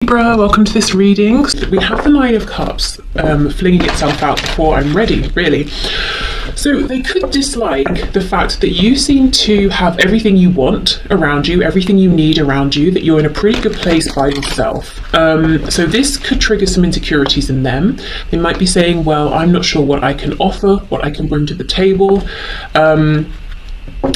Libra, welcome to this reading. We have the Nine of Cups flinging itself out before I'm ready, really. So they could dislike the fact that you seem to have everything you want around you, everything you need around you, that you're in a pretty good place by yourself. So this could trigger some insecurities in them. They might be saying, well, I'm not sure what I can offer, what I can bring to the table.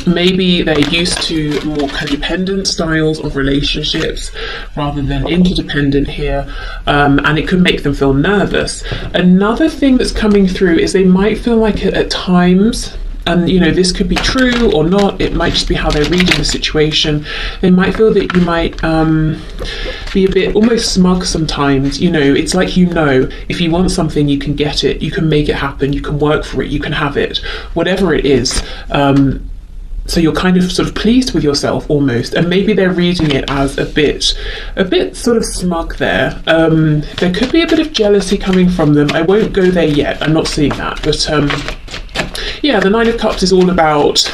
Maybe they're used to more codependent styles of relationships rather than interdependent here, and it could make them feel nervous. Another thing that's coming through is they might feel like at times, and you know, this could be true or not, it might just be how they're reading the situation, they might feel that you might be a bit almost smug sometimes. You know, it's like, you know, if you want something, you can get it, you can make it happen, you can work for it, you can have it, whatever it is. So you're kind of sort of pleased with yourself almost, and maybe they're reading it as a bit sort of smug there. There could be a bit of jealousy coming from them. I won't go there yet, I'm not seeing that, but yeah, the Nine of Cups is all about,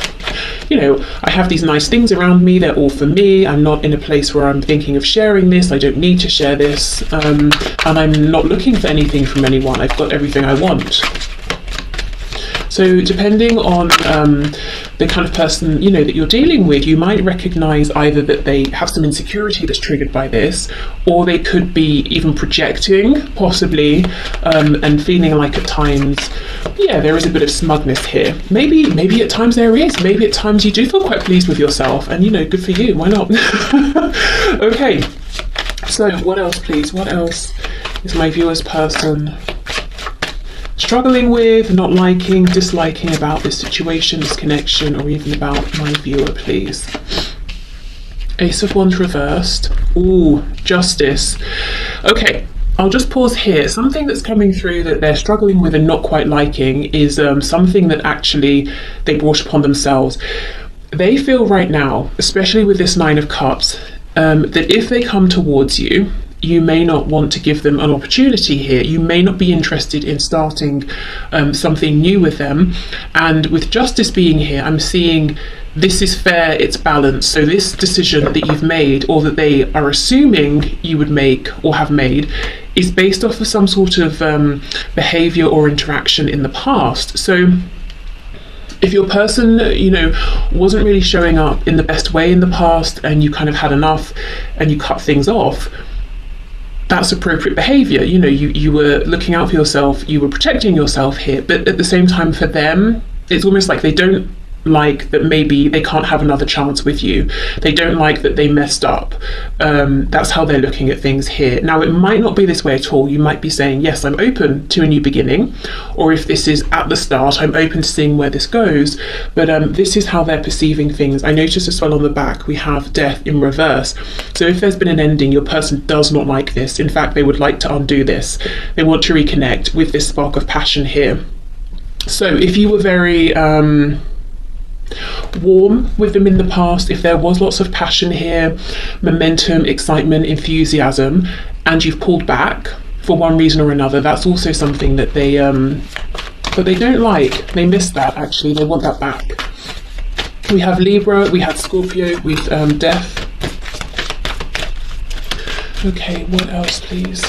you know, I have these nice things around me, they're all for me, I'm not in a place where I'm thinking of sharing this, I don't need to share this, and I'm not looking for anything from anyone, I've got everything I want. So depending on the kind of person, you know, that you're dealing with, you might recognize either that they have some insecurity that's triggered by this, or they could be even projecting, possibly, and feeling like at times, yeah, there is a bit of smugness here. Maybe at times there is. Maybe at times you do feel quite pleased with yourself, and you know, good for you. Why not? Okay. So what else, please? What else is my viewer's person struggling with, not liking, disliking about this situation, this connection, or even about my viewer, please? Ace of Wands reversed. Ooh, Justice. Okay, I'll just pause here. Something that's coming through that they're struggling with and not quite liking is something that actually they brought upon themselves. They feel right now, especially with this Nine of Cups, that if they come towards you, you may not want to give them an opportunity here. You may not be interested in starting something new with them. And with Justice being here, I'm seeing this is fair, it's balanced. So this decision that you've made, or that they are assuming you would make or have made, is based off of some sort of behavior or interaction in the past. So if your person, you know, wasn't really showing up in the best way in the past, and you kind of had enough and you cut things off, that's appropriate behavior. You know, you were looking out for yourself, you were protecting yourself here, but at the same time for them, it's almost like they don't like that maybe they can't have another chance with you. They don't like that they messed up. That's how they're looking at things here. Now, it might not be this way at all. You might be saying, yes, I'm open to a new beginning, or if this is at the start, I'm open to seeing where this goes, but this is how they're perceiving things. I notice as well on the back we have Death in reverse. So if there's been an ending, your person does not like this. In fact, they would like to undo this. They want to reconnect with this spark of passion here. So if you were very warm with them in the past, if there was lots of passion here, momentum, excitement, enthusiasm, and you've pulled back for one reason or another, that's also something that they don't like. They miss that, actually. They want that back. We have Libra, we had Scorpio with Death. Okay, what else, please?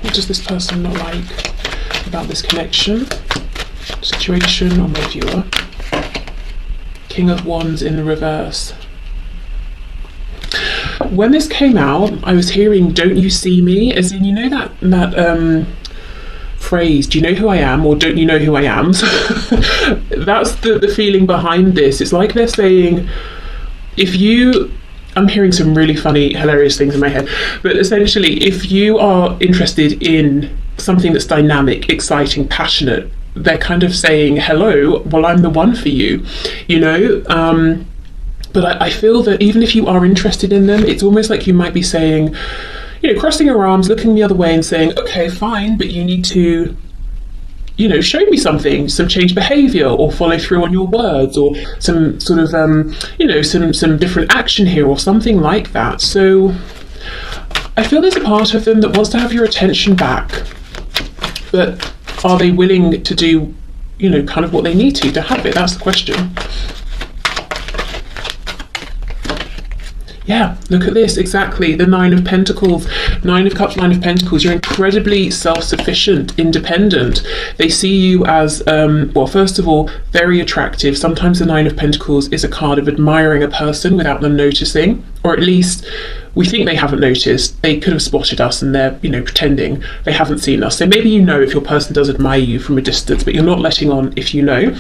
What does this person not like about this connection, situation, or my viewer? King of Wands in the reverse. When this came out, I was hearing "don't you see me," as in, you know, that phrase, do you know who I am, or don't you know who I am? That's the feeling behind this. It's like they're saying, if you, I'm hearing some really funny, hilarious things in my head, but essentially, if you are interested in something that's dynamic, exciting, passionate, they're kind of saying, hello, well, I'm the one for you, you know? But I feel that even if you are interested in them, it's almost like you might be saying, you know, crossing your arms, looking the other way and saying, okay, fine, but you need to, you know, show me something, some changed behavior, or follow through on your words, or some sort of, you know, some different action here, or something like that. So I feel there's a part of them that wants to have your attention back, but are they willing to do, you know, kind of what they need to have it? That's the question. Yeah, look at this, exactly, the Nine of Pentacles, Nine of Cups, Nine of Pentacles. You're incredibly self-sufficient, independent. They see you as, well, first of all, very attractive. Sometimes the Nine of Pentacles is a card of admiring a person without them noticing, or at least we think they haven't noticed. They could have spotted us and they're, you know, pretending they haven't seen us. So maybe you know if your person does admire you from a distance, but you're not letting on if you know.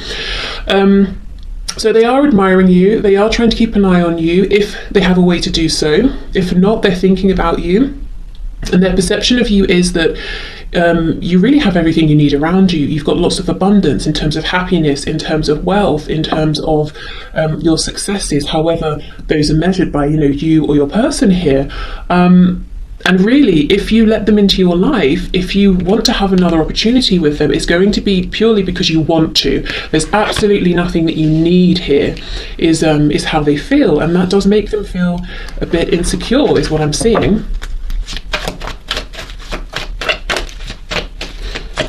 So they are admiring you, they are trying to keep an eye on you if they have a way to do so. If not, they're thinking about you. And their perception of you is that you really have everything you need around you. You've got lots of abundance in terms of happiness, in terms of wealth, in terms of your successes, however those are measured by, you know, you or your person here. And really, if you let them into your life, if you want to have another opportunity with them, it's going to be purely because you want to. There's absolutely nothing that you need here, is how they feel. And that does make them feel a bit insecure, is what I'm seeing.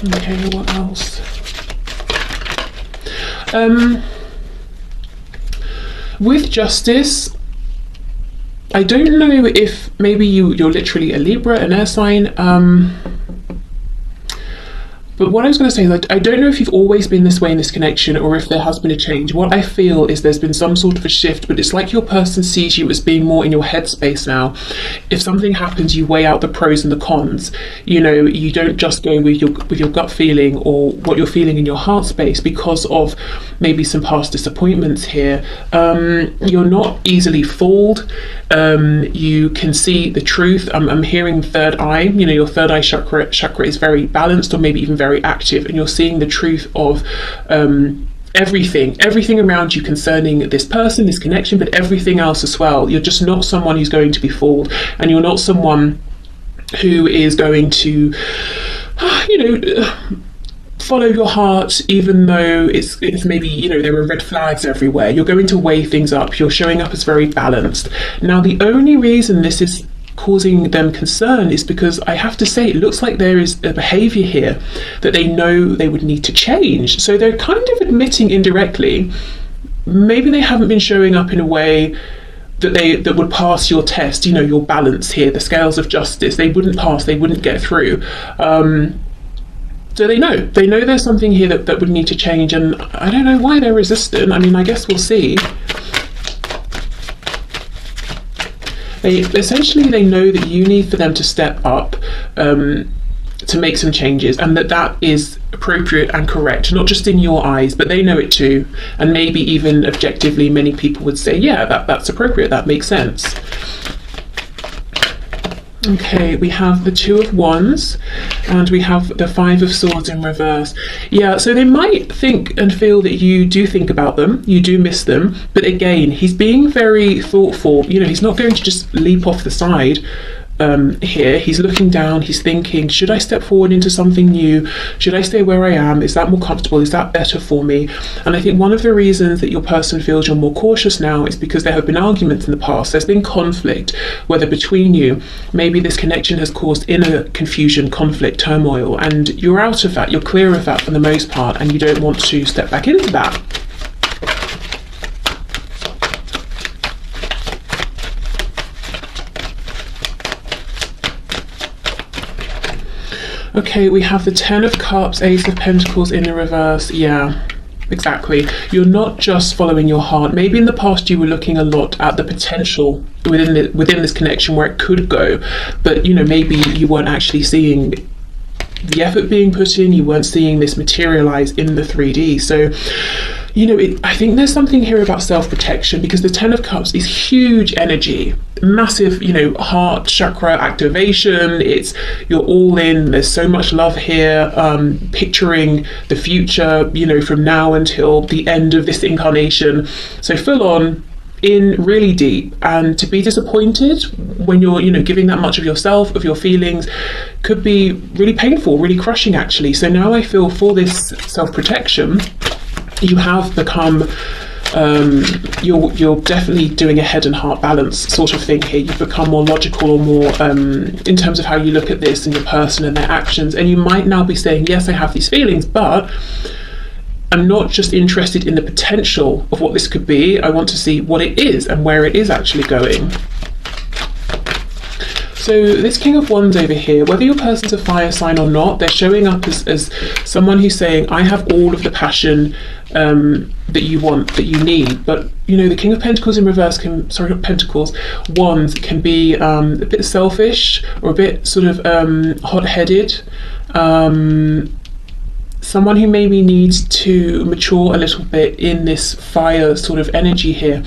Okay, what else? With Justice, I don't know if maybe you're literally a Libra, an air sign, but what I was going to say is I don't know if you've always been this way in this connection or if there has been a change. What I feel is there's been some sort of a shift, but it's like your person sees you as being more in your headspace now. If something happens, you weigh out the pros and the cons. You know, you don't just go with your gut feeling or what you're feeling in your heart space because of maybe some past disappointments here. You're not easily fooled. You can see the truth. I'm hearing third eye. You know, your third eye chakra is very balanced, or maybe even very active, and you're seeing the truth of everything around you concerning this person, this connection, but everything else as well. You're just not someone who's going to be fooled, and you're not someone who is going to, you know, follow your heart, even though it's maybe, you know, there are red flags everywhere. You're going to weigh things up. You're showing up as very balanced. Now, the only reason this is causing them concern is because I have to say it looks like there is a behavior here that they know they would need to change. So they're kind of admitting indirectly, maybe they haven't been showing up in a way that would pass your test, you know, your balance here, the scales of justice. They wouldn't pass, they wouldn't get through. So they know there's something here that would need to change, and I don't know why they're resistant. I mean, I guess we'll see. They know that you need for them to step up to make some changes, and that is appropriate and correct, not just in your eyes, but they know it too. And maybe even objectively, many people would say, yeah, that's appropriate, that makes sense. Okay, we have the Two of Wands and we have the Five of Swords in reverse. Yeah, so they might think and feel that you do think about them, you do miss them, but again, he's being very thoughtful. You know, he's not going to just leap off the side here. He's looking down, he's thinking, should I step forward into something new? Should I stay where I am? Is that more comfortable? Is that better for me? And I think one of the reasons that your person feels you're more cautious now is because there have been arguments in the past. There's been conflict, whether between you, maybe this connection has caused inner confusion, conflict, turmoil, and you're out of that, you're clear of that for the most part, and you don't want to step back into that. Okay, we have the Ten of Cups, Ace of Pentacles in the reverse. Yeah, exactly. You're not just following your heart. Maybe in the past you were looking a lot at the potential within this connection where it could go, but you know, maybe you weren't actually seeing the effort being put in. You weren't seeing this materialize in the 3D. So, you know, I think there's something here about self-protection, because the Ten of Cups is huge energy, massive, you know, heart chakra activation. You're all in, there's so much love here, picturing the future, you know, from now until the end of this incarnation. So full on, in really deep, and to be disappointed when you're, you know, giving that much of yourself, of your feelings, could be really painful, really crushing actually. So now I feel for this self-protection, you have become, you're definitely doing a head and heart balance sort of thing here. You've become more logical, or more in terms of how you look at this and your person and their actions. And you might now be saying, yes, I have these feelings, but I'm not just interested in the potential of what this could be. I want to see what it is and where it is actually going. So this King of Wands over here, whether your person's a fire sign or not, they're showing up as someone who's saying, I have all of the passion that you want, that you need. But you know, the King of Pentacles in reverse can, sorry, not Pentacles, Wands can be a bit selfish or a bit sort of hot-headed. Someone who maybe needs to mature a little bit in this fire sort of energy here.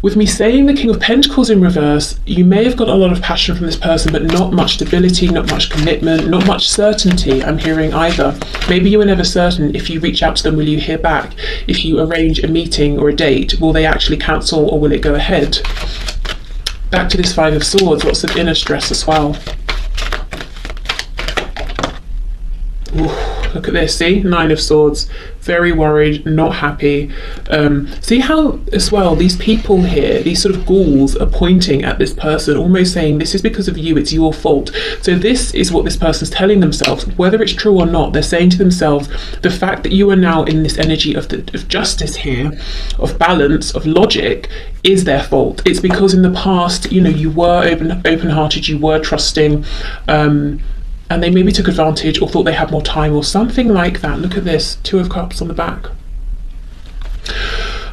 With me saying the King of Pentacles in reverse, you may have got a lot of passion from this person, but not much stability, not much commitment, not much certainty, I'm hearing either. Maybe you were never certain, if you reach out to them, will you hear back? If you arrange a meeting or a date, will they actually cancel or will it go ahead? Back to this Five of Swords, lots of inner stress as well. Ooh, look at this, see? Nine of Swords, very worried, not happy. See how, as well, these people here, these sort of ghouls are pointing at this person, almost saying, this is because of you, it's your fault. So this is what this person's telling themselves. Whether it's true or not, they're saying to themselves, the fact that you are now in this energy of justice here, of balance, of logic, is their fault. It's because in the past, you know, you were open-hearted, you were trusting, and they maybe took advantage or thought they had more time or something like that. Look at this, Two of Cups on the back.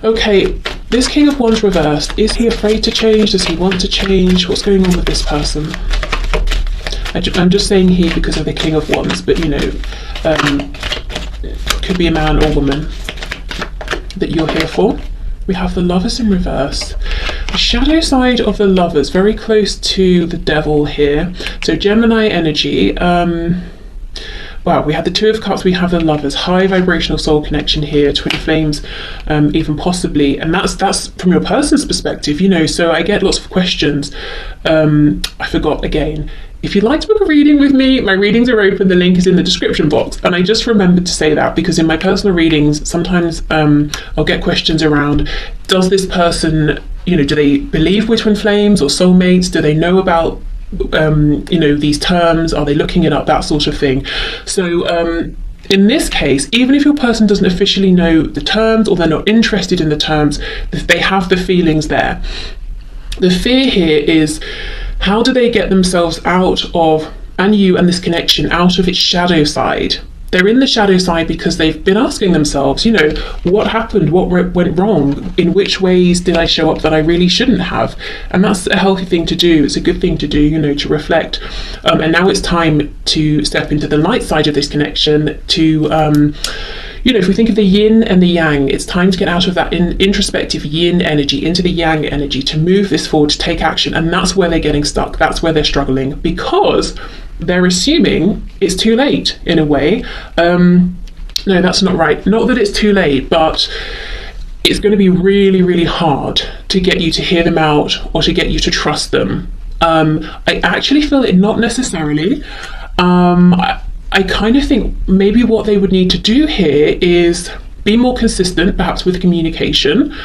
Okay, this King of Wands reversed, is he afraid to change? Does he want to change? What's going on with this person? I'm just saying he because of the King of Wands, but you know, could be a man or woman that you're here for. We have the Lovers in reverse. The shadow side of the Lovers, very close to the Devil here. So Gemini energy. Wow, we had the Two of Cups, we have the Lovers. High vibrational soul connection here, twin flames, even possibly. And that's from your person's perspective, you know, so I get lots of questions. I forgot again. If you'd like to book a reading with me, my readings are open. The link is in the description box. And I just remembered to say that because in my personal readings, sometimes I'll get questions around, does this person, you know, do they believe we're twin flames or soulmates? Do they know about, you know, these terms? Are they looking it up? That sort of thing. So in this case, even if your person doesn't officially know the terms or they're not interested in the terms, they have the feelings there. The fear here is, how do they get themselves out of, and you and this connection, out of its shadow side? They're in the shadow side because they've been asking themselves, you know, what happened? What went wrong? In which ways did I show up that I really shouldn't have? And that's a healthy thing to do. It's a good thing to do, you know, to reflect. And now it's time to step into the light side of this connection to, you know, if we think of the yin and the yang, it's time to get out of that introspective yin energy into the yang energy, to move this forward, to take action. And that's where they're getting stuck. That's where they're struggling, because they're assuming it's too late in a way. No, that's not right. Not that it's too late, but it's going to be really, really hard to get you to hear them out or to get you to trust them. I actually feel it not necessarily. I kind of think maybe what they would need to do here is be more consistent, perhaps with communication,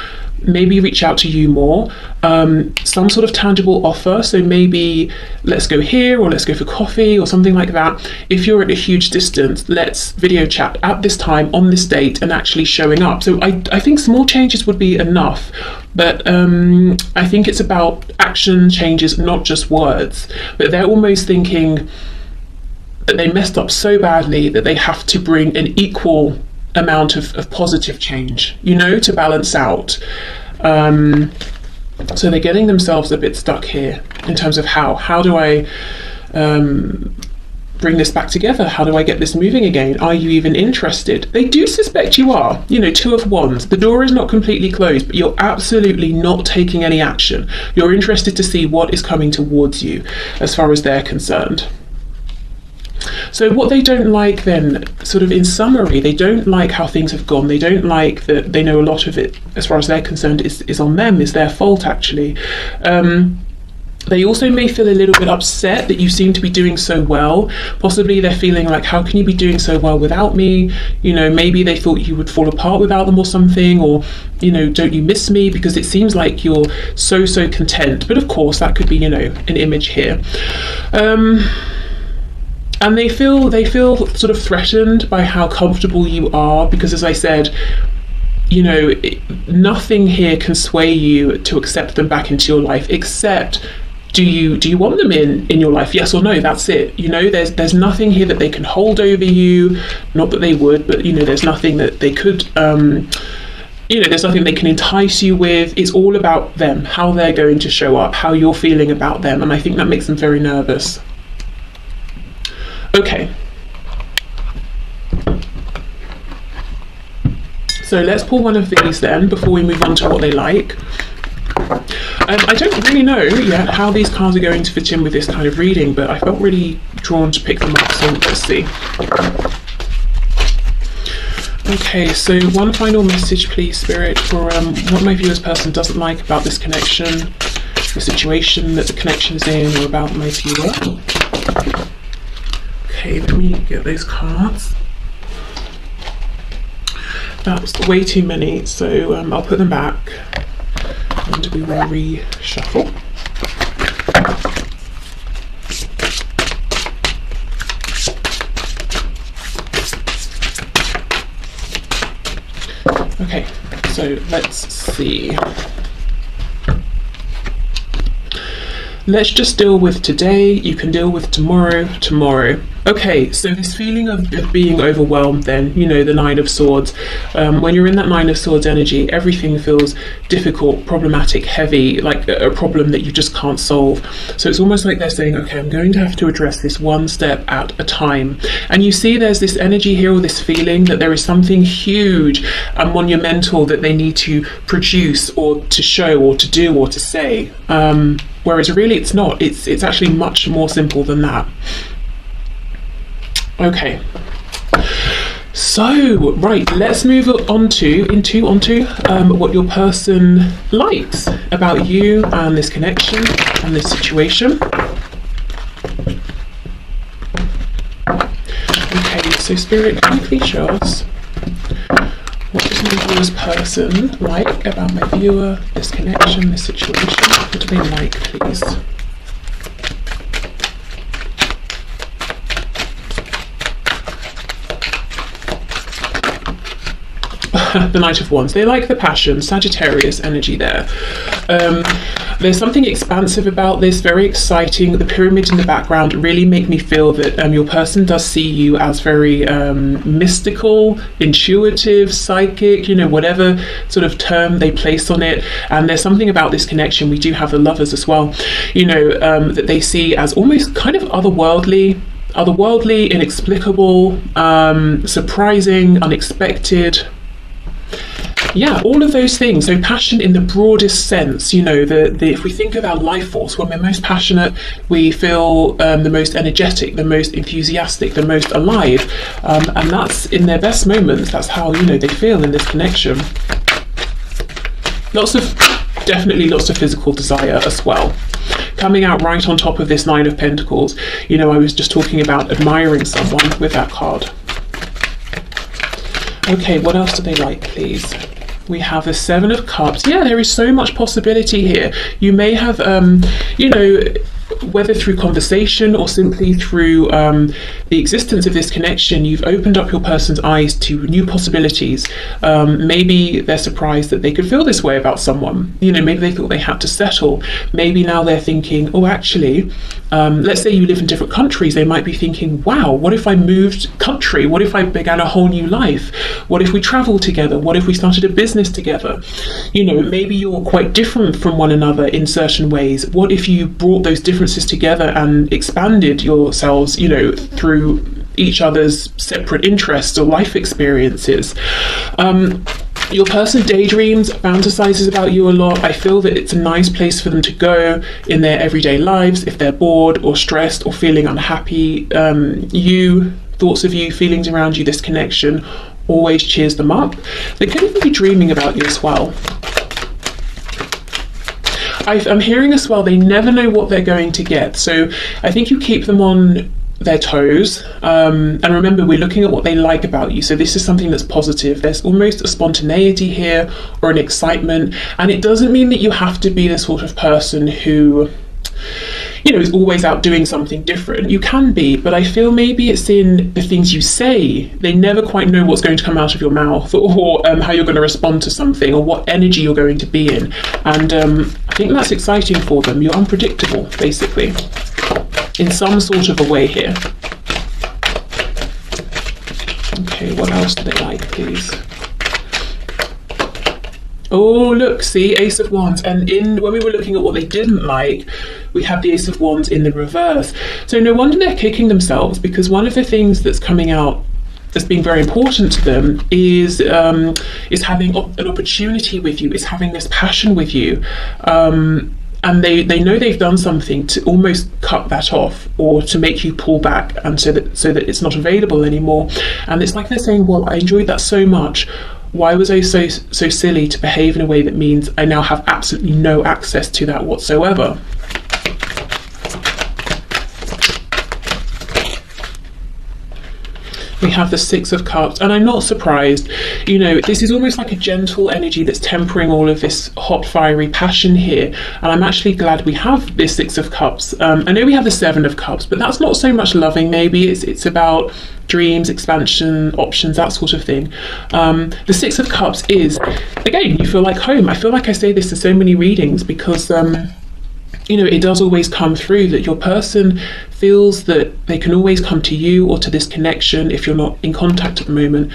maybe reach out to you more, some sort of tangible offer. So maybe let's go here, or let's go for coffee or something like that. If you're at a huge distance, let's video chat at this time on this date, and actually showing up. So I think small changes would be enough, but I think it's about action changes, not just words. But they're almost thinking that they messed up so badly that they have to bring an equal amount of positive change, you know, to balance out. So they're getting themselves a bit stuck here in terms of how do I bring this back together? How do I get this moving again? Are you even interested? They do suspect you are. You know, Two of Wands, the door is not completely closed, but you're absolutely not taking any action. You're interested to see what is coming towards you as far as they're concerned. So what they don't like then, sort of in summary, they don't like how things have gone. They don't like that they know a lot of it, as far as they're concerned, is on them, is their fault actually. They also may feel a little bit upset that you seem to be doing so well. Possibly they're feeling like, how can you be doing so well without me? You know, maybe they thought you would fall apart without them or something, or, you know, don't you miss me? Because it seems like you're so content. But of course, that could be, you know, an image here. And they feel sort of threatened by how comfortable you are, because as I said, you know, nothing here can sway you to accept them back into your life, except do you want them in your life? Yes or no? That's it. You know, there's nothing here that they can hold over you. Not that they would, but you know, there's nothing that they could. You know, there's nothing they can entice you with. It's all about them, how they're going to show up, how you're feeling about them, and I think that makes them very nervous. Okay. So let's pull one of these then before we move on to what they like. I don't really know yet how these cards are going to fit in with this kind of reading, but I felt really drawn to pick them up, so let's see. Okay, so one final message, please, Spirit, for what my viewer's person doesn't like about this connection, the situation that the connection's in, or about my viewer. Okay, let me get those cards. That's way too many, so I'll put them back and we will reshuffle. Okay, so let's see. Let's just deal with today. You can deal with tomorrow. Okay, so this feeling of being overwhelmed then, you know, the Nine of Swords. When you're in that Nine of Swords energy, everything feels difficult, problematic, heavy, like a problem that you just can't solve. So it's almost like they're saying, okay, I'm going to have to address this one step at a time. And you see there's this energy here, or this feeling that there is something huge and monumental that they need to produce or to show or to do or to say. Whereas really it's not. It's actually much more simple than that. Okay, so right, let's move on to what your person likes about you and this connection and this situation. Okay, so Spirit, can you please show us what does my viewer's person like about my viewer, this connection, this situation? What do they like, please? The Knight of Wands. They like the passion, Sagittarius energy there. There's something expansive about this, very exciting. The pyramid in the background really make me feel that your person does see you as very mystical, intuitive, psychic, you know, whatever sort of term they place on it. And there's something about this connection. We do have the Lovers as well, you know, that they see as almost kind of otherworldly, inexplicable, surprising, unexpected. Yeah, all of those things. So passion in the broadest sense, you know, if we think of our life force, when we're most passionate, we feel the most energetic, the most enthusiastic, the most alive. And that's in their best moments. That's how, you know, they feel in this connection. Definitely lots of physical desire as well. Coming out right on top of this Nine of Pentacles, you know, I was just talking about admiring someone with that card. Okay, what else do they like, please? We have the Seven of Cups. Yeah, there is so much possibility here. You may have, you know, whether through conversation or simply through the existence of this connection, you've opened up your person's eyes to new possibilities. Maybe they're surprised that they could feel this way about someone. You know, maybe they thought they had to settle. Maybe now they're thinking, oh, actually, let's say you live in different countries. They might be thinking, wow, what if I moved country? What if I began a whole new life? What if we traveled together? What if we started a business together? You know, maybe you're quite different from one another in certain ways. What if you brought those differences together and expanded yourselves, you know, through each other's separate interests or life experiences? Your person daydreams, fantasizes about you a lot. I feel that it's a nice place for them to go in their everyday lives if they're bored or stressed or feeling unhappy. Thoughts of you, feelings around you, this connection always cheers them up. They could even be dreaming about you as well. I'm hearing as well, they never know what they're going to get. So I think you keep them on their toes. And remember, we're looking at what they like about you. So this is something that's positive. There's almost a spontaneity here or an excitement. And it doesn't mean that you have to be the sort of person who, you know, is always out doing something different. You can be, but I feel maybe it's in the things you say. They never quite know what's going to come out of your mouth, or how you're going to respond to something, or what energy you're going to be in. And I think that's exciting for them. You're unpredictable, basically, in some sort of a way here. Okay, what else do they like, please? Oh, look, see, Ace of Wands. And when we were looking at what they didn't like, we have the Ace of Wands in the reverse. So no wonder they're kicking themselves, because one of the things that's coming out that's being very important to them is having an opportunity with you, is having this passion with you. And they know they've done something to almost cut that off, or to make you pull back, and so that it's not available anymore. And it's like they're saying, well, I enjoyed that so much. Why was I so silly to behave in a way that means I now have absolutely no access to that whatsoever? We have the Six of Cups, and I'm not surprised. You know, this is almost like a gentle energy that's tempering all of this hot, fiery passion here. And I'm actually glad we have this Six of Cups. I know we have the Seven of Cups, but that's not so much loving, maybe. It's about dreams, expansion, options, that sort of thing. The Six of Cups is, again, you feel like home. I feel like I say this to so many readings, because you know, it does always come through that your person feels that they can always come to you or to this connection, if you're not in contact at the moment,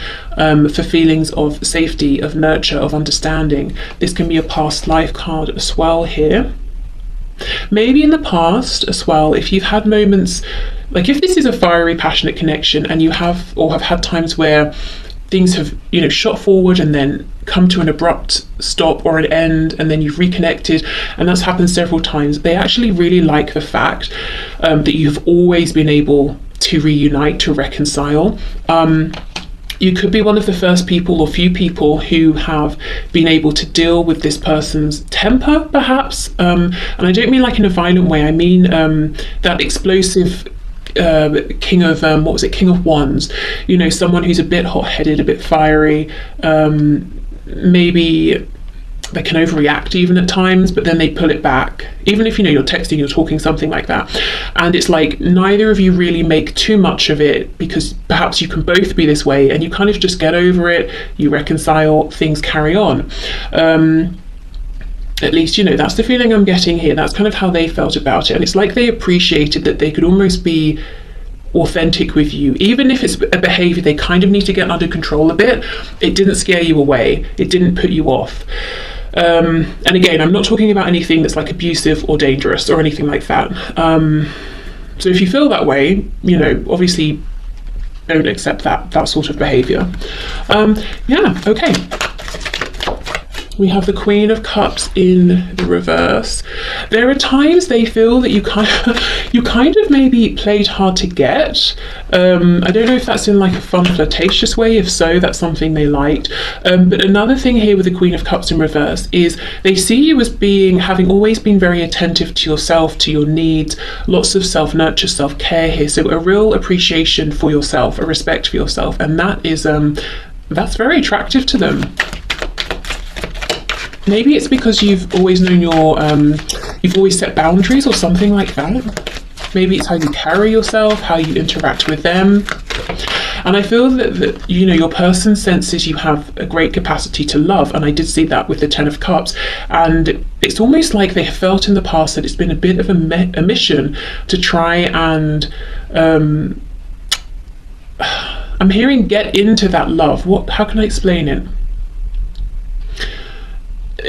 for feelings of safety, of nurture, of understanding. This can be a past life card as well here. Maybe in the past as well, if you've had moments, like if this is a fiery, passionate connection, and you have had times where things have, you know, shot forward and then come to an abrupt stop or an end, and then you've reconnected, and that's happened several times. They actually really like the fact that you've always been able to reunite, to reconcile. You could be one of the first people or few people who have been able to deal with this person's temper, perhaps. And I don't mean like in a violent way. I mean that explosive King of Wands, you know, someone who's a bit hot-headed, a bit fiery, maybe they can overreact even at times, but then they pull it back, even if, you know, you're texting, you're talking, something like that, and it's like neither of you really make too much of it, because perhaps you can both be this way, and you kind of just get over it, you reconcile, things carry on. At least, you know, that's the feeling I'm getting here. That's kind of how they felt about it. And it's like they appreciated that they could almost be authentic with you, even if it's a behavior they kind of need to get under control a bit. It didn't scare you away, it didn't put you off. And again, I'm not talking about anything that's like abusive or dangerous or anything like that. So if you feel that way, you know, obviously don't accept that sort of behavior. Yeah, okay. We have the Queen of Cups in the reverse. There are times they feel that you kind of maybe played hard to get. I don't know if that's in like a fun, flirtatious way. If so, that's something they liked. But another thing here with the Queen of Cups in reverse is they see you as having always been very attentive to yourself, to your needs, lots of self-nurture, self-care here. So a real appreciation for yourself, a respect for yourself, and that is that's very attractive to them. Maybe it's because you've always known you've always set boundaries or something like that. Maybe it's how you carry yourself, how you interact with them. And I feel that you know, your person senses you have a great capacity to love, and I did see that with the Ten of Cups. And it's almost like they have felt in the past that it's been a bit of a mission to try and I'm hearing get into that love. How can I explain it?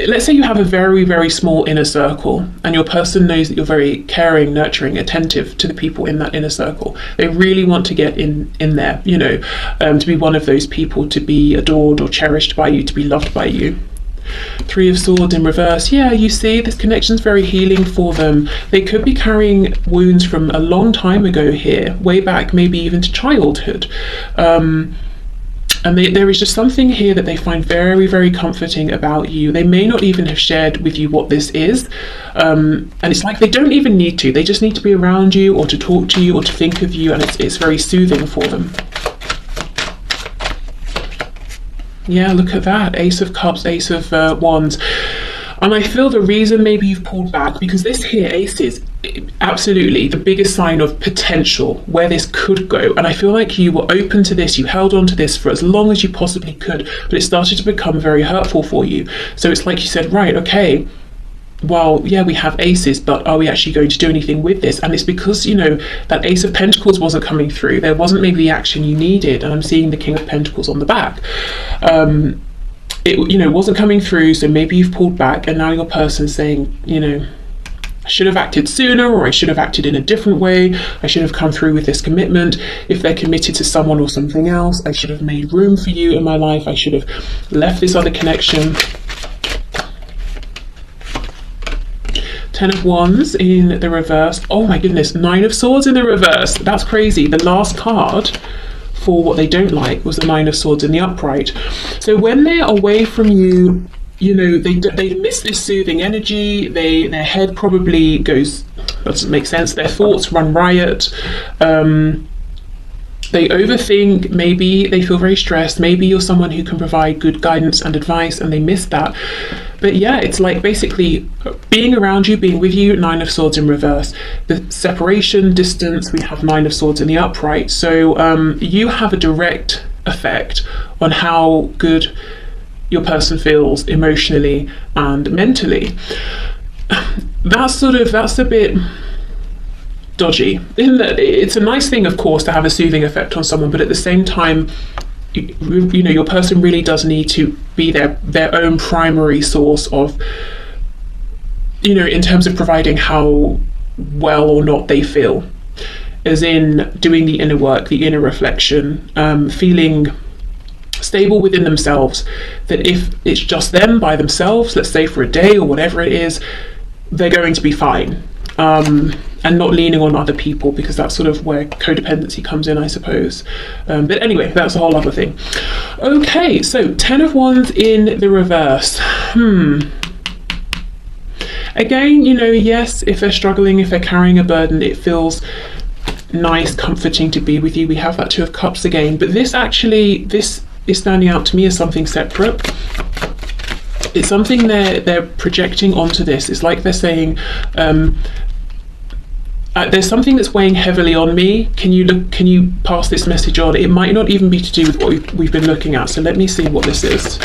Let's say you have a very, very small inner circle, and your person knows that you're very caring, nurturing, attentive to the people in that inner circle. They really want to get in there, you know, to be one of those people, to be adored or cherished by you, to be loved by you. Three of Swords in reverse. Yeah, you see, this connection's very healing for them. They could be carrying wounds from a long time ago here, way back, maybe even to childhood. And there is just something here that they find very, very comforting about you. They may not even have shared with you what this is. And it's like they don't even need to. They just need to be around you, or to talk to you, or to think of you, and it's very soothing for them. Yeah, look at that. Ace of Cups, Ace of Wands. And I feel the reason maybe you've pulled back, because this here, Ace, is absolutely the biggest sign of potential, where this could go. And I feel like you were open to this, you held on to this for as long as you possibly could, but it started to become very hurtful for you. So it's like you said, right, okay, well, yeah, we have aces, but are we actually going to do anything with this? And it's because, you know, that Ace of Pentacles wasn't coming through. There wasn't maybe the action you needed. And I'm seeing the King of Pentacles on the back. It, you know, wasn't coming through. So maybe you've pulled back, and now your person's saying, you know, I should have acted sooner, or I should have acted in a different way. I should have come through with this commitment. If they're committed to someone or something else, I should have made room for you in my life. I should have left this other connection. 10 of Wands in the reverse. Oh my goodness, 9 of Swords in the reverse. That's crazy. The last card for what they don't like was the 9 of Swords in the upright. So when they're away from you, you know, they miss this soothing energy. Their head probably goes, that doesn't make sense. Their thoughts run riot. They overthink, maybe they feel very stressed, maybe you're someone who can provide good guidance and advice and they miss that. But yeah, it's like basically being around you, being with you, 9 of Swords in reverse. The separation, distance, we have 9 of Swords in the upright. So you have a direct effect on how good your person feels emotionally and mentally. That's a bit dodgy. It's a nice thing, of course, to have a soothing effect on someone, but at the same time, you know, your person really does need to be their own primary source of, you know, in terms of providing how well or not they feel, as in doing the inner work, the inner reflection, feeling stable within themselves, that if it's just them by themselves, let's say for a day or whatever it is, they're going to be fine. And not leaning on other people, because that's sort of where codependency comes in, I suppose. But anyway, that's a whole other thing. Okay, so 10 of Wands in the reverse. Again, you know, yes, if they're struggling, if they're carrying a burden, it feels nice, comforting to be with you. We have that 2 of Cups again, but this is standing out to me as something separate. It's something they're projecting onto this. It's like they're saying, there's something that's weighing heavily on me. Can you pass this message on? It might not even be to do with what we've been looking at. So let me see what this is.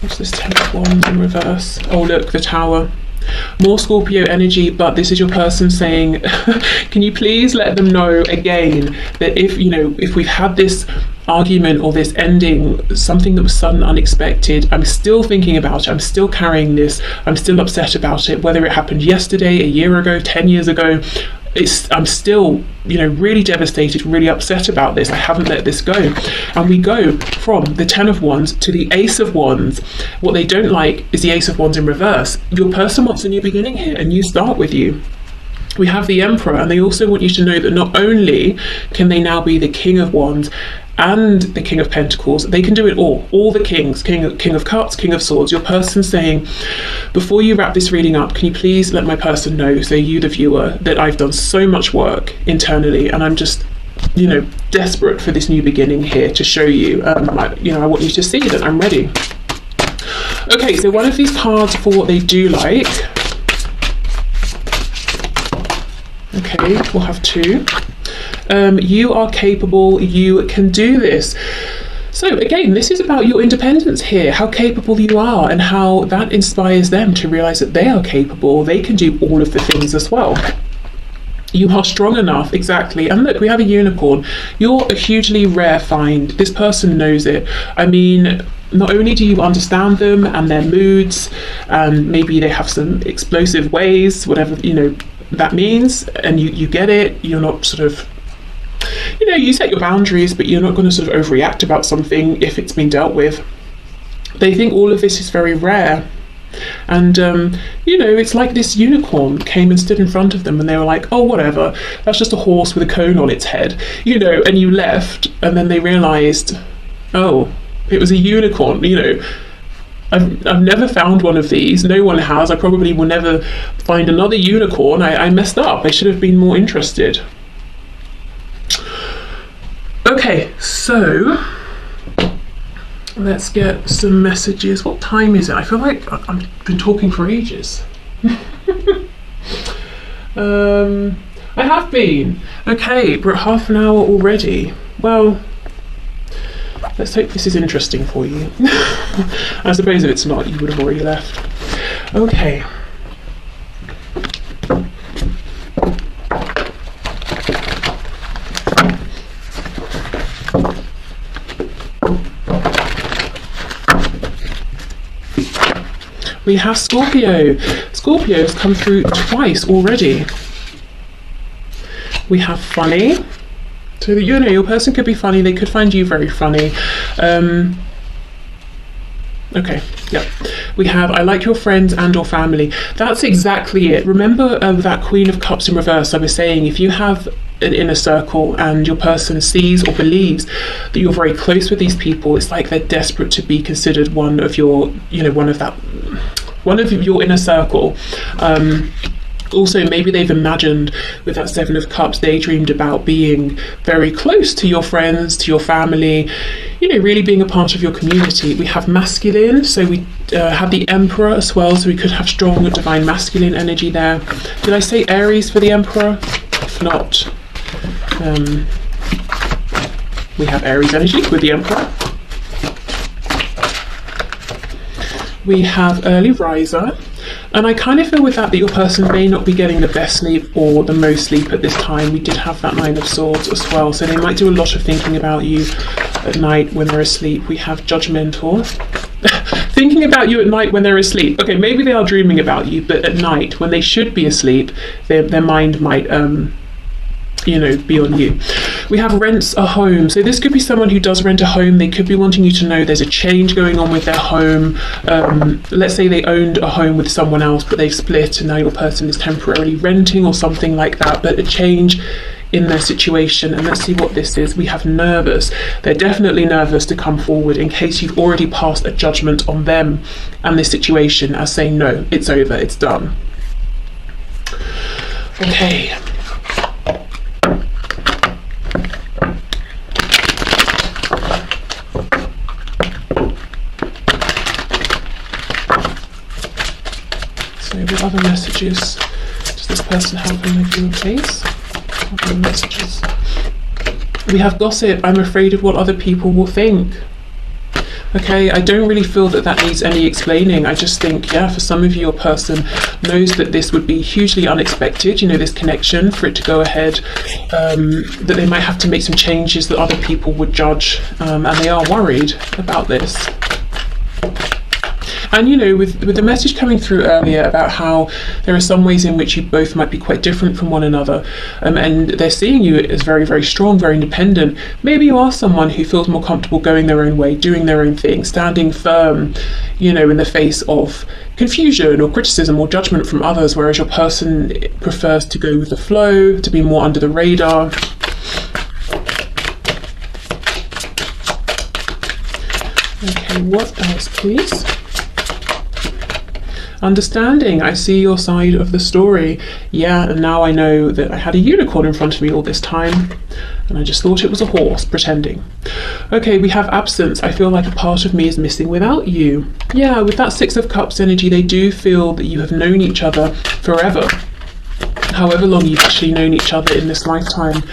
What's this 10 of Wands in reverse? Oh look, the Tower. More Scorpio energy, but this is your person saying, can you please let them know again that if we've had this argument or this ending, something that was sudden, unexpected, I'm still thinking about it, I'm still carrying this, I'm still upset about it, whether it happened yesterday, a year ago, 10 years ago, I'm still, really devastated, really upset about this. I haven't let this go. And we go from the 10 of Wands to the Ace of Wands. What they don't like is the Ace of Wands in reverse. Your person wants a new beginning here, a new start with you. We have the Emperor, and they also want you to know that not only can they now be the King of Wands and the King of Pentacles, they can do it all the kings, King of Cups, King of Swords. Your person saying, before you wrap this reading up, can you please let my person know, so you the viewer, that I've done so much work internally and I'm just desperate for this new beginning here to show you. I want you to see that I'm ready. Okay, so one of these cards for what they do like. Okay, we'll have 2. You are capable, you can do this. So again, this is about your independence here, how capable you are, and how that inspires them to realize that they are capable, they can do all of the things as well. You are strong enough, exactly. And look, we have a unicorn. You're a hugely rare find. This person knows it. I mean, not only do you understand them and their moods, and maybe they have some explosive ways, whatever that means, and you get it. You're not sort of, you set your boundaries, but you're not going to sort of overreact about something if it's been dealt with. They think all of this is very rare. And it's like this unicorn came and stood in front of them and they were like, oh, whatever, that's just a horse with a cone on its head, and you left, and then they realized, oh, it was a unicorn. I've never found one of these. No one has. I probably will never find another unicorn. I messed up. I should have been more interested. Okay, so let's get some messages. What time is it? I feel like I've been talking for ages. I have been. Okay, we're at half an hour already. Well, Let's hope this is interesting for you. I suppose if it's not, you would have already left. Okay. We have Scorpio. Scorpio has come through twice already. We have funny. So, you know, your person could be funny. They could find you very funny. Okay, yeah. We have, I like your friends and or family. That's exactly it. Remember that Queen of Cups in reverse I was saying, if you have an inner circle and your person sees or believes that you're very close with these people, it's like they're desperate to be considered one of your, you know, one of your inner circle. Also, maybe they've imagined with that Seven of Cups, they dreamed about being very close to your friends, to your family, you know, really being a part of your community. We have masculine, so we have the Emperor as well, so we could have strong divine masculine energy there. Did I say Aries for the Emperor? If not, we have Aries energy with the Emperor. We have early riser. And I kind of feel with that your person may not be getting the best sleep or the most sleep at this time. We did have that Nine of Swords as well, so they might do a lot of thinking about you at night when they're asleep. We have judgmental. Thinking about you at night when they're asleep. Okay, maybe they are dreaming about you, but at night when they should be asleep, their mind might you know, be on you. We have rents a home. So this could be someone who does rent a home. They could be wanting you to know there's a change going on with their home. Let's say they owned a home with someone else, but they've split and now your person is temporarily renting or something like that, but a change in their situation. And let's see what this is. We have nervous. They're definitely nervous to come forward in case you've already passed a judgment on them and this situation as saying, no, it's over, it's done. Okay. What other messages does this person have in the viewer, please? Other messages. We have gossip. I'm afraid of what other people will think. Okay, I don't really feel that that needs any explaining. I just think, yeah, for some of you, your person knows that this would be hugely unexpected, you know, this connection, for it to go ahead, that they might have to make some changes that other people would judge, and they are worried about this. And, you know, with the message coming through earlier about how there are some ways in which you both might be quite different from one another, and they're seeing you as very, very strong, very independent. Maybe you are someone who feels more comfortable going their own way, doing their own thing, standing firm, you know, in the face of confusion or criticism or judgment from others, whereas your person prefers to go with the flow, to be more under the radar. Okay, what else, please? Understanding. I see your side of the story. Yeah, and now I know that I had a unicorn in front of me all this time and I just thought it was a horse pretending. Okay, we have absence. I feel like a part of me is missing without you. Yeah, with that Six of Cups energy, they do feel that you have known each other forever. However long you've actually known each other in this lifetime.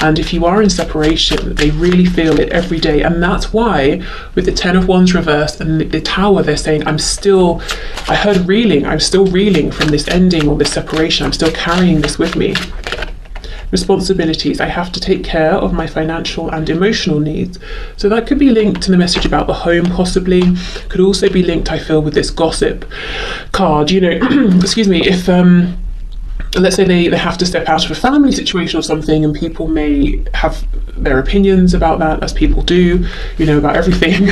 And if you are in separation, they really feel it every day. And that's why with the Ten of Wands reversed and the Tower, they're saying, I heard reeling, I'm still reeling from this ending or this separation. I'm still carrying this with me. Responsibilities. I have to take care of my financial and emotional needs. So that could be linked to the message about the home, possibly. Could also be linked, I feel, with this gossip card. You know, excuse me, if let's say they have to step out of a family situation or something, and people may have their opinions about that, as people do, you know, about everything.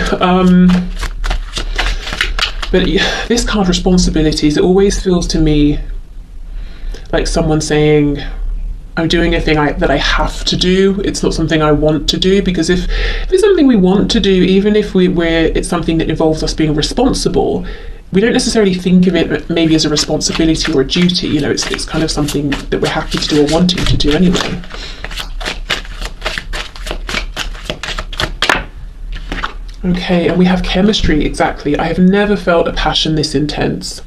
But this card, responsibilities, it always feels to me like someone saying, I'm doing a thing that I have to do. It's not something I want to do, because if it's something we want to do, even if it's something that involves us being responsible, we don't necessarily think of it maybe as a responsibility or a duty. You know, it's kind of something that we're happy to do or wanting to do anyway. Okay, and we have chemistry, exactly. I have never felt a passion this intense.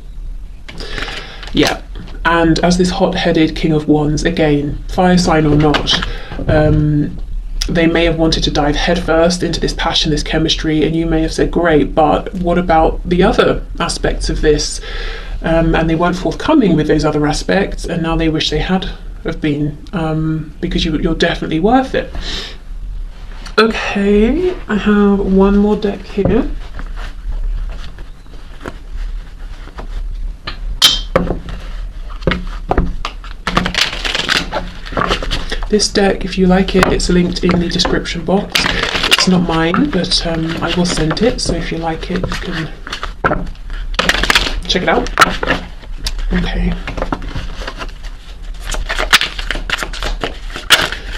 Yeah, and as this hot-headed King of Wands, again, fire sign or not, they may have wanted to dive headfirst into this passion, this chemistry, and you may have said, great, but what about the other aspects of this? And they weren't forthcoming with those other aspects, and now they wish they had have been, because you're definitely worth it. Okay, I have one more deck here. This deck, if you like it, it's linked in the description box. It's not mine, but I will send it, so if you like it, you can check it out. Okay.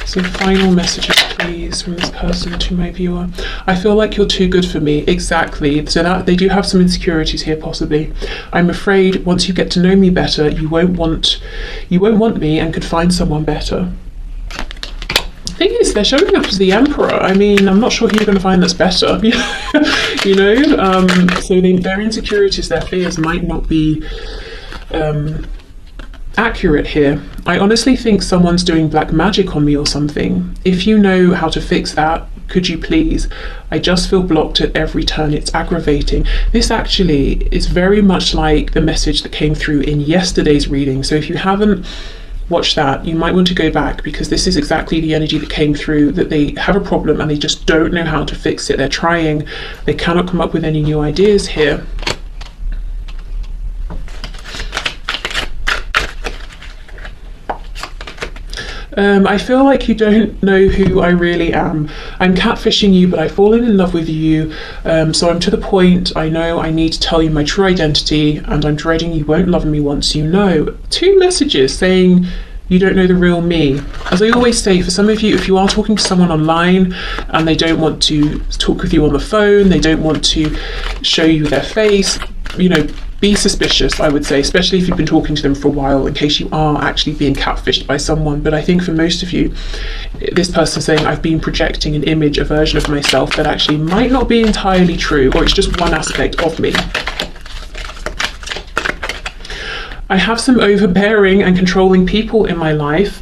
So final messages, please, from this person to my viewer. I feel like you're too good for me. Exactly. So that they do have some insecurities here, possibly. I'm afraid once you get to know me better, you won't want me and could find someone better. Thing is, they're showing up as the Emperor. I mean, I'm not sure who you're going to find that's better. You know, so their insecurities, their fears might not be accurate here. I honestly think someone's doing black magic on me or something. If you know how to fix that, could you please? I just feel blocked at every turn. It's aggravating. This actually is very much like the message that came through in yesterday's reading. So if you haven't watch that, you might want to go back, because this is exactly the energy that came through, that they have a problem and they just don't know how to fix it. They're trying, they cannot come up with any new ideas here. I feel like you don't know who I really am. I'm catfishing you, but I've fallen in love with you. So I'm to the point, I know I need to tell you my true identity, and I'm dreading you won't love me once you know. 2 messages saying you don't know the real me. As I always say, for some of you, if you are talking to someone online and they don't want to talk with you on the phone, they don't want to show you their face, you know, be suspicious, I would say, especially if you've been talking to them for a while, in case you are actually being catfished by someone. But I think for most of you, this person saying, I've been projecting an image, a version of myself that actually might not be entirely true, or it's just one aspect of me. I have some overbearing and controlling people in my life.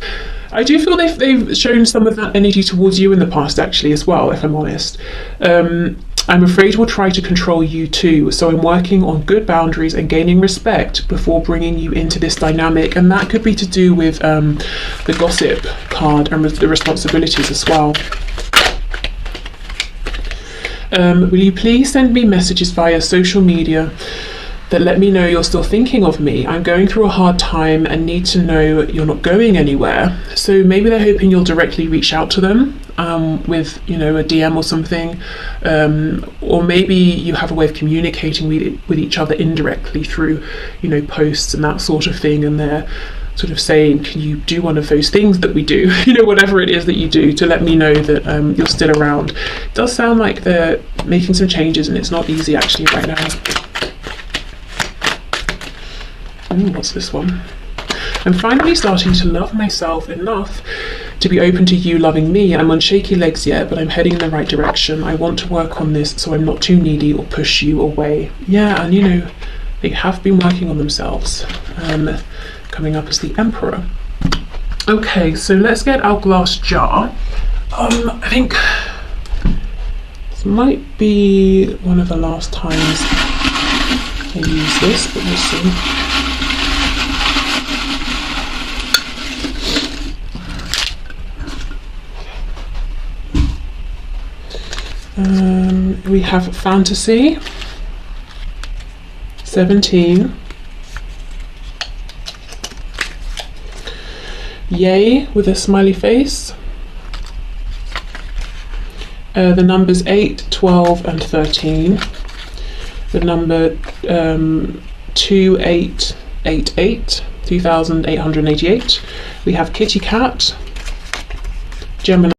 I do feel they've shown some of that energy towards you in the past, actually, as well, if I'm honest. I'm afraid we'll try to control you too, so I'm working on good boundaries and gaining respect before bringing you into this dynamic, and that could be to do with the gossip card and the responsibilities as well. Will you please send me messages via social media that let me know you're still thinking of me? I'm going through a hard time and need to know you're not going anywhere. So maybe they're hoping you'll directly reach out to them with, you know, a DM or something, or maybe you have a way of communicating with each other indirectly through, you know, posts and that sort of thing, and they're sort of saying, can you do one of those things that we do, you know, whatever it is that you do, to let me know that you're still around. It does sound like they're making some changes, and it's not easy actually right now. Ooh, what's this one? I'm finally starting to love myself enough to be open to you loving me. I'm on shaky legs yet, but I'm heading in the right direction. I want to work on this so I'm not too needy or push you away. Yeah, and you know, they have been working on themselves. Coming up as the Emperor. Okay, so let's get our glass jar. I think this might be one of the last times I use this, but we'll see. We have Fantasy, 17, Yay with a smiley face, the numbers 8, 12 and 13, the number 2888, 2888, we have Kitty Cat, Gemini,